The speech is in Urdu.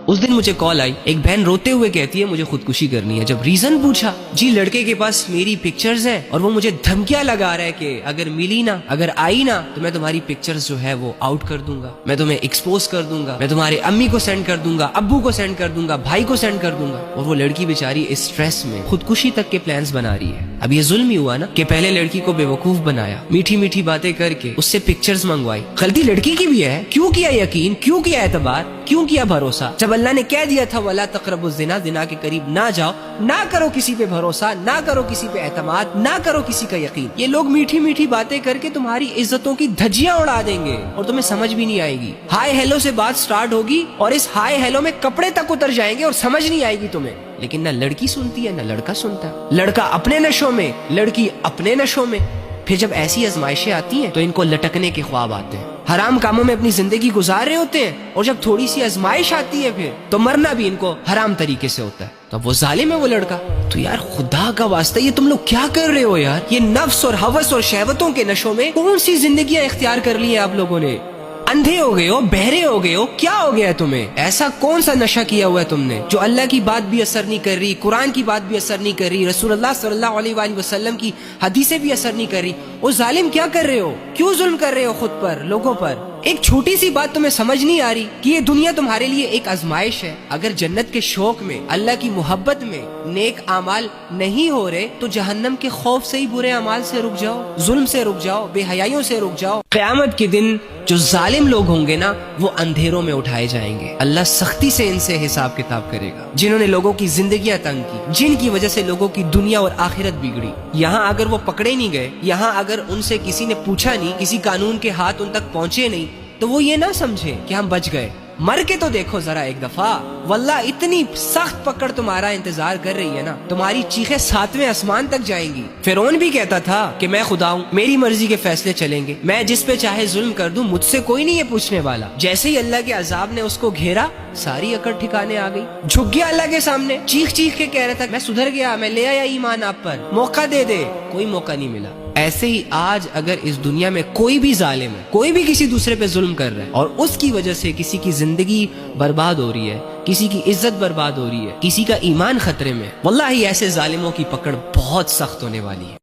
اس دن مجھے کال آئی، ایک بہن روتے ہوئے کہتی ہے مجھے خودکشی کرنی ہے۔ جب ریزن پوچھا، جی لڑکے کے پاس میری پکچرز ہیں اور وہ مجھے دھمکیاں لگا رہا ہے کہ اگر ملی نا، اگر آئی نا تو میں تمہاری پکچرز جو ہے وہ آؤٹ کر دوں گا، میں تمہیں ایکسپوز کر دوں گا، میں تمہارے امی کو سینڈ کر دوں گا، ابو کو سینڈ کر دوں گا، بھائی کو سینڈ کر دوں گا۔ اور وہ لڑکی بیچاری اس اسٹریس میں خودکشی تک کے پلانز بنا رہی ہے۔ اب یہ ظلم ہی ہوا نا کہ پہلے لڑکی کو بے وقوف بنایا، میٹھی میٹھی باتیں کر کے اس سے پکچرز منگوائی۔ غلطی لڑکی کی بھی ہے، کیوں کیا یقین، کیوں کیا اعتبار، کیوں کیا بھروسہ؟ جب اللہ نے کہہ دیا تھا وَلَا تَقْرَبُوا الزِّنَا، زنا کے قریب نہ جاؤ، نہ کرو کسی پہ بھروسہ، نہ کرو کسی پہ اعتماد، نہ کرو کسی کا یقین۔ یہ لوگ میٹھی میٹھی باتیں کر کے تمہاری عزتوں کی دھجیاں اڑا دیں گے اور تمہیں سمجھ بھی نہیں آئے گی۔ ہائے ہیلو سے بات سٹارٹ ہوگی اور اس ہائے ہیلو میں کپڑے تک اتر جائیں گے اور سمجھ نہیں آئے گی تمہیں۔ لیکن نہ لڑکی سنتی ہے نہ لڑکا سنتا ہے، لڑکا اپنے نشوں میں، لڑکی اپنے نشوں میں۔ پھر جب ایسی آزمائشیں آتی ہیں تو ان کو لٹکنے کے خواب آتے ہیں، حرام کاموں میں اپنی زندگی گزار رہے ہوتے ہیں، اور جب تھوڑی سی آزمائش آتی ہے پھر مرنا بھی ان کو حرام طریقے سے ہوتا ہے۔ تو اب وہ ظالم ہے وہ لڑکا۔ تو یار خدا کا واسطہ یہ تم لوگ کیا کر رہے ہو یار؟ یہ نفس اور ہوس اور شہوتوں کے نشوں میں کون سی زندگیاں اختیار کر لی ہیں آپ لوگوں نے؟ اندھے ہو گئے ہو، بہرے ہو گئے ہو، کیا ہو گیا ہے تمہیں؟ ایسا کون سا نشہ کیا ہوا ہے تم نے جو اللہ کی بات بھی اثر نہیں کر رہی، قرآن کی بات بھی اثر نہیں کر رہی، رسول اللہ صلی اللہ علیہ وآلہ وسلم کی حدیثیں بھی اثر نہیں کر رہی؟ وہ ظالم کیا کر رہے ہو؟ کیوں ظلم کر رہے ہو خود پر، لوگوں پر؟ ایک چھوٹی سی بات تمہیں سمجھ نہیں آ رہی کہ یہ دنیا تمہارے لیے ایک آزمائش ہے۔ اگر جنت کے شوق میں، اللہ کی محبت میں نیک اعمال نہیں ہو رہے تو جہنم کے خوف سے ہی برے اعمال سے رک جاؤ، ظلم سے رک جاؤ، بے حیائیوں سے رک جاؤ۔ قیامت کے دن جو ظالم لوگ ہوں گے نا وہ اندھیروں میں اٹھائے جائیں گے، اللہ سختی سے ان سے حساب کتاب کرے گا۔ جنہوں نے لوگوں کی زندگیاں تنگ کی، جن کی وجہ سے لوگوں کی دنیا اور آخرت بگڑی، یہاں اگر وہ پکڑے نہیں گئے، یہاں اگر ان سے کسی نے پوچھا نہیں، کسی قانون کے ہاتھ ان تک پہنچے نہیں، تو وہ یہ نہ سمجھے کہ ہم بچ گئے۔ مر کے تو دیکھو ذرا ایک دفعہ، واللہ اتنی سخت پکڑ تمہارا انتظار کر رہی ہے نا، تمہاری چیخیں ساتویں آسمان تک جائیں گی۔ فرعون بھی کہتا تھا کہ میں خدا ہوں، میری مرضی کے فیصلے چلیں گے، میں جس پہ چاہے ظلم کر دوں، مجھ سے کوئی نہیں ہے پوچھنے والا۔ جیسے ہی اللہ کے عذاب نے اس کو گھیرا، ساری اکڑ ٹھکانے آ گئی، جھک گیا اللہ کے سامنے، چیخ چیخ کے کہہ رہا تھا میں سدھر گیا، میں لے آیا ایمان آپ پر، موقع دے دے، کوئی موقع نہیں ملا۔ ایسے ہی آج اگر اس دنیا میں کوئی بھی ظالم ہے، کوئی بھی کسی دوسرے پہ ظلم کر رہا ہے اور اس کی وجہ سے کسی کی زندگی برباد ہو رہی ہے، کسی کی عزت برباد ہو رہی ہے، کسی کا ایمان خطرے میں، واللہ ایسے ظالموں کی پکڑ بہت سخت ہونے والی ہے۔